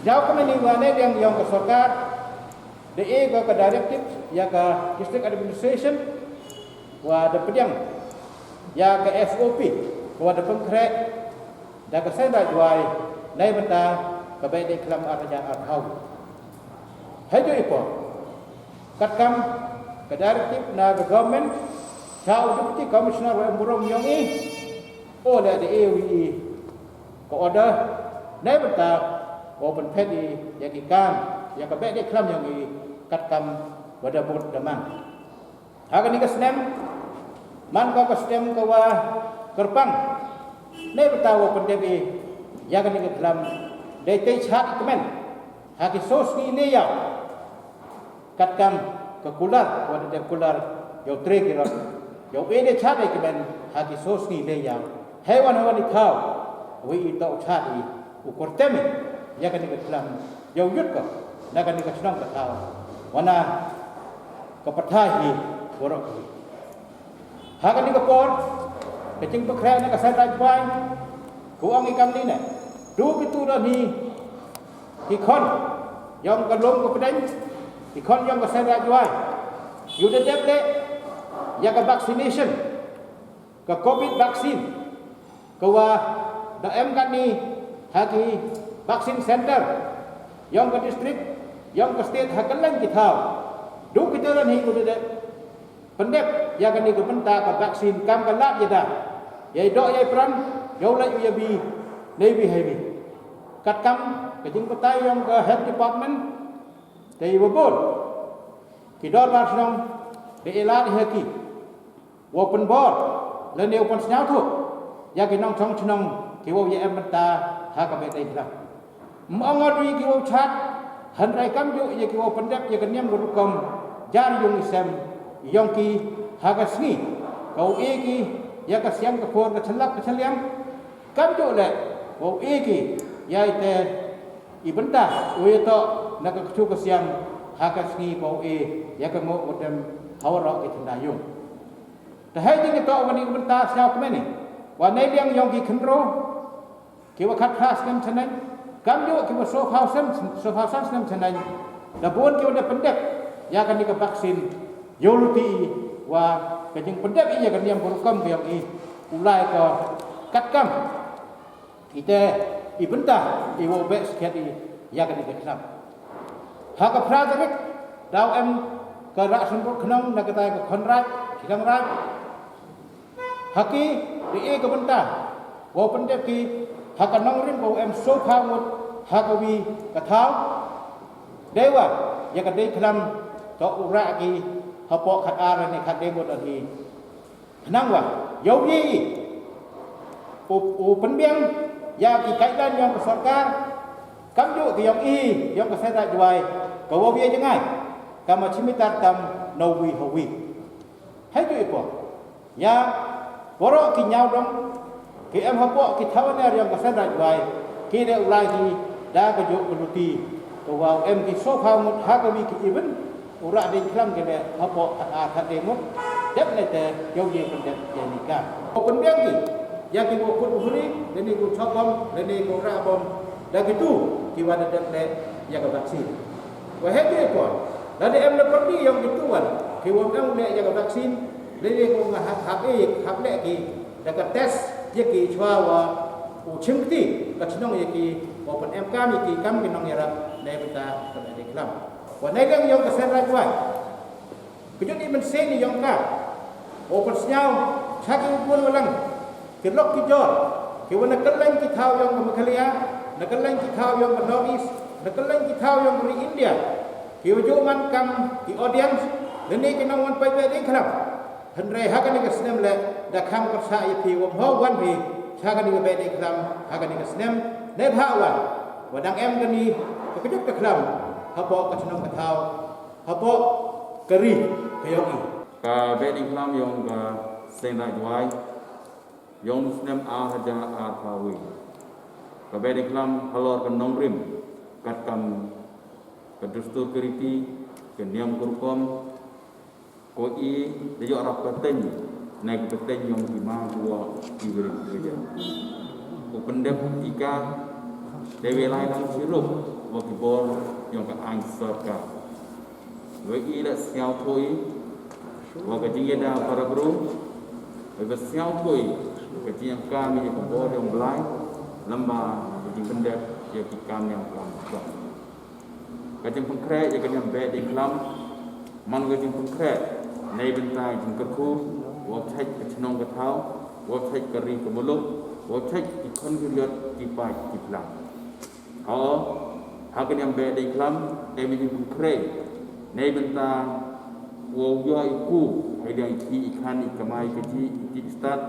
Jauh kami ni wane yang ke sarkar DE ke directive ya ke district administration wa ada pediang ya ke SOP wa ada pengkrek da ke sen rai wai nai benda ke Behdieñkhlam arja arhau hajo ipo katkam ke directive na ke government chau deputy commissioner wa murom yong i oleh DE wi ko order nai benda wa ben phedi ya ki kam ya ke Behdieñkhlam yang i katkam wada bot damang haga ni ka snem man ka stem ka wa kerpang ne betawa pendebi ya ka ni ka dalam de te chat kemen haki sos ni ne ya katkam ke kular wada de kular yo tre ki ro yo e de chat ai kemen haki sos ni ne ya hewan hewan ni khau wi to chat i u kortemi ya ka ni ka dalam yo yut ka na ka ni ka snam ka khau wana kepertahi borok haga ni kapor kecing pekrai na kasai rajpai kuang ikam ni ne du pitu dah ni ikon yang kalong ke pedang ikon yang kasai rajpai you the deble ya ke vaccination ke covid vaksin ke wa da em kan ni hagi vaksin center yang ke district yang ke state hakalan kita du kita ran hi udah deh pendek ya kan ni benta ke vaksin kam kalat je dah yai dok yai peran yau lai ya bi navy heavy kat kam ke jing petai yang ke health department dei bobol kidor bar snong de elat heki open board le ne open snyau thu ya ki nong chong chnong ki wo ye em benta ha ka be dei lah mongor ri ki wo chat han rai kam yo ye ki wo pendek ye kenyam gurukom jar yung isem yong ki hagasni kau e ki ya ka siam ka por ka chalap ka chaliam kam yo le wo e ki ya ite ibenda we to na ka chu ka siam hagasni kau e ya ka mo odem hawra ki tanda yung ta hai ding to wani ibenda siao kmeni wa nei liang yong ki khnro ki wa khat khas kam chanan kam yo ki wa so hausan sam chanan da bon ki wa pendek ya kan ni ke vaksin yoluti wa kejeng pendek iya kan yang berukam yang i ulai ke katkam ite ibenta iwo be sekiat i ya kan ni ke Islam ha ka prajarik dau em ke rak sembuk khnong na kata ke khonrat sidang rat haki di e ke benta wa pendek ki ha ka nong rim bo em so phamut ha ka wi ka thau dewa ya ka dei khlam to ura ki hapo khat ara ni khat demot ati nang wa yo yi u penbiang ya ki kaitan yang ke sarkar kam yo ki yang i yang ke sai dai ko wo ye jangai kam chimbynta tam no wi ho wi hai ju ipo ya boro ki nyau dong ki em hapo ki thawan yang ke sai dai ki de ulai ki da ka jo kuluti ko wa em ki so kha mut ha ka wi ki even ura Behdieñkhlam kene hapo khat demot dep ne te yo ye pendek ye nikah open biang ki ya ki wo put huri deni ku chobom deni ku ra bom da gitu ki wa de dep ya ka vaksin wa he ki ko da de em le perdi yang gitu wan ki wo ang le ya ka vaksin deni ku nga hap le ki da ka test ye ki chwa wa u chimti ka chnong ye ki open em kam ye ki kam ki nong yara ne beta ka Behdieñkhlam wa nei gang yong ka sen rai wai kujut ni men sen ni yong ka open snyau chaki bun walang ki lok ki jor ki wana kaleng ki thau yong ka Meghalaya na kaleng ki thau yong ka North East na kaleng ki thau yong ka India ki waju man kam ki audience leni ki nong wan pai Behdieñkhlam han re ha ka ni ka snem le da kham ka sa ye pi wom ho wan pi cha ka ni ka Behdieñkhlam ha ka ni ka snem ne tha wan wa dang em ka ni ka kujut ka khlam hapo ka chnong ka thau hapo kari kayong i ka Behdieñkhlam yong ka sen dai wai yong snem a haja a thawi ka Behdieñkhlam halor ka nongrim kat kam ka dustur keriti ke niam kurkom ko i de yo rap pateng naik pateng yong ki ma dua ki berin kerja ko pendep tika Dewi lain lang sirup wakibol yang ke angserka. Bagi ila siau thui wakajingeda para guru bagi siau thui kajing kami yang kebor yang belai lembah kajing pendek yang kami yang kelam. Kajing pengkrek yang kajing Behdieñkhlam man kajing pengkrek nei bentai jing kerku wakcek kecnong ketau wakcek keri kemuluk wakcek ikon giliat kipai kiplang. Hakan yang Behdieñkhlam demi pengkrek nei bentai wo iku hai dia iki ikan ikamai kecil iki start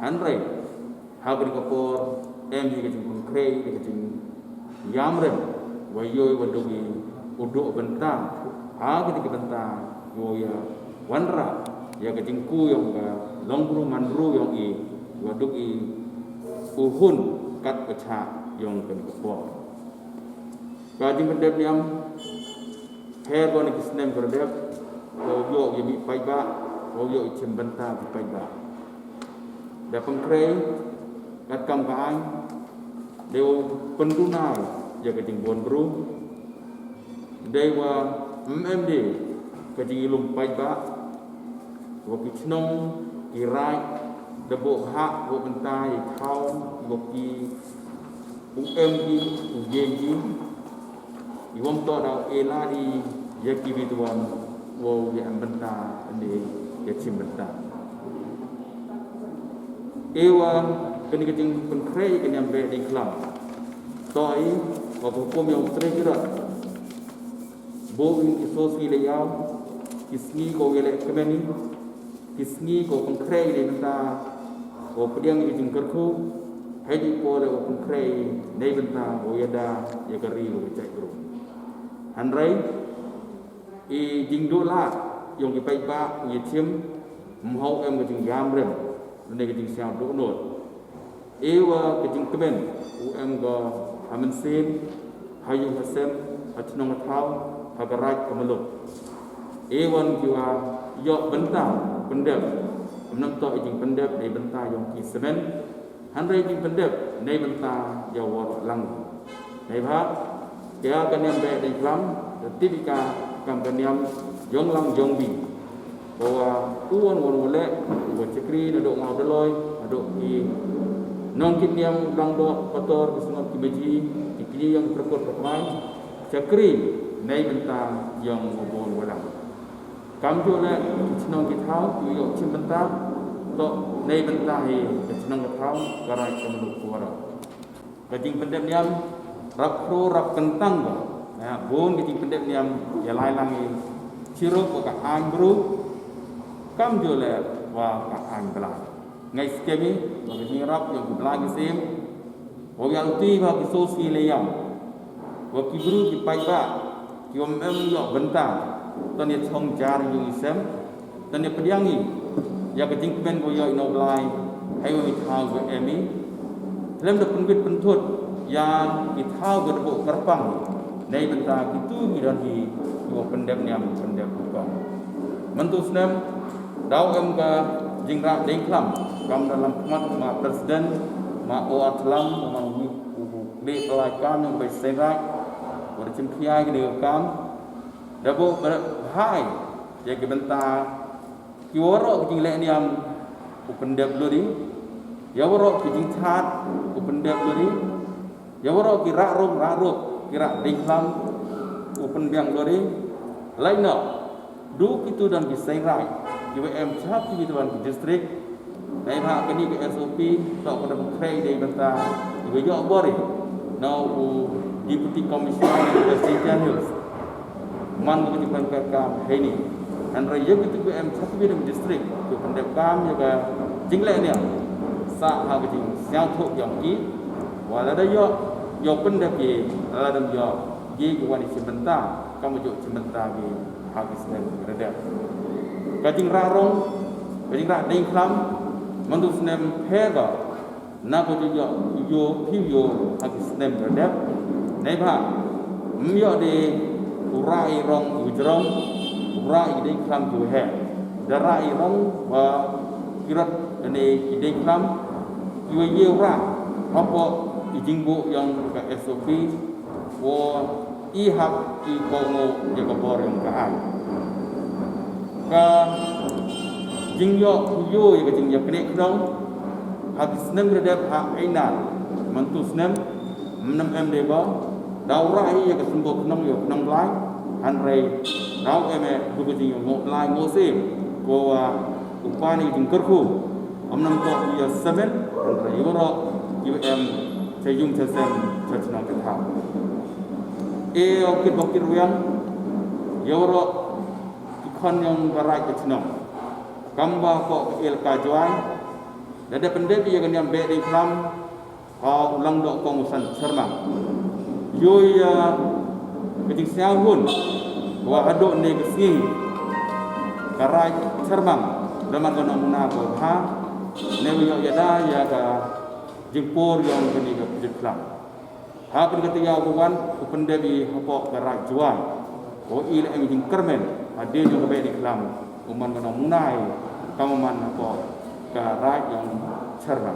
hanrei hakan kapor em kajing pengkrek kajing yamren wayo wadugi uduk bentang ketika bentang ya wanra ya kajingku yang ka longbru manru yang wadugi uhun kat kecha yang kan kapor kajing pendep yang hair goni kisnem berdep yo ya bi paiba yo chimbynta bi paiba da pengkrei kat kam kaai deu pendunai ya kajing bon bru dewa MMD kajing ilum paiba woki chnong kirai debo hak wo bentai khau woki UMD UJG iwom to da elari ya kibituan wo ya benta ni ya chimbynta ewa kani kajing pengkrei kani Behdieñkhlam toi hukum yang terjerat bowing isosi leyau kisni ko wele kemeni kisni ko pengkrei le benta ko pediang ijing kerku haji ko le pengkrei nei benta o yada ya kari ko cek guru hanrai i jingdola yang ki paiba ye chim mhau em ke jing yamrem ne ke jing siam do not ewa ke jing kemen em go amen sin hayu hasem atnong thau hagarai kemeluk ewan jiwa yo bentang pendep menang to ijing pendep nei benta yang ki semen hanrai jing pendep nei benta ya war lang nei bha ya kan yang Behdieñkhlam tika kam kan yang jong lang jong bi bahwa uon won wole wo cekri nadok ngau deloi nadok ki nong kit yang lang do kotor kesengat kibeji ikli yang terkot permai cekri nei benta yang ngobon walang kam jo le chnong ki thau yo chimbynta to nei benta hi chnong ki thau karai kemlu kuara kajing pendem niam rak pro rak kentang ba ya bon kajing pendem niam ya lai langi sirup ka ang bru kam jo le wa ka ang bla ngai skemi ba ni rap yang bla ki sim o yang ti ba ki so si le yang wa ki bru ki pai ba ki om em yo benta to ni thong jar yu sem to ni pediangi ya kajing pen go yo no blai hai wa thau go emi lem de pun bit pentut ya ki thau go de bo kerpang nei benta ki tu ki dan ki wo pendep niam pendep ko mentu snem dau em ka jingra Behdieñkhlam kam dalam khmat ma presiden ma o atlam ma wi le lai kam yang bai serak wo chim khiai ki de kam dabo hai ya ki benta ki woro ki le niam u pendep lo di ya woro ki jing chat u pendep lo di ya woro ki ra rom ki ra Behdieñkhlam u penbiang lo di lain no du kitu dan ki serai UM chat ki tuan ki distrik dai ha kini ke SOP tok pada pengkrei dai benta ki yo bori no u deputy commissioner of the state channels man ko ban ka kam heni an ra yo kitu UM chat ki dai distrik ki pendep kam ya ka jingle ni sa ha ki jing siang thok yang ki wala da yo pendep ki ala dam yo gi ki wani chimbynta kam jo chimbynta ki ha ki snem reda kajing rarong kajing ra Behdieñkhlam mandu snem phega na ko yo phiu hagis snem redep nei ba myo de urai rong ujrong urai Behdieñkhlam ju he darai rong wa kirat ne Behdieñkhlam yo ye ra hopo ijingbu yang ke SOP wo ihap I kongo jaga bor yang ke ai ka jingyo yo ya jingyo kene knong habis nem redep ha ainan mantus nem em deba dau rai ya ke sembo knong yo knong lai han rei dau eme du ke jingyo mo lai mo sim ko upani jingkerku nam to ya semen han rei yoro em sayung sesem sesnang ketha okit bokir yang yoro ikon yang barai ketnong gamba ko il kajuai dada pendek yang yang Behdieñkhlam ha ulang dok kongusan sermang yo ya keting siahun wa adok ne kesing karai sermang daman kono muna ko ha ne yo yada ya ka jempur yang kini ke Behdieñkhlam ha pen ketia bukan upendebi hapok karai juai o il eng jing kermen ade yo Behdieñkhlam uman kono munai kamu man hapok karai yang sermang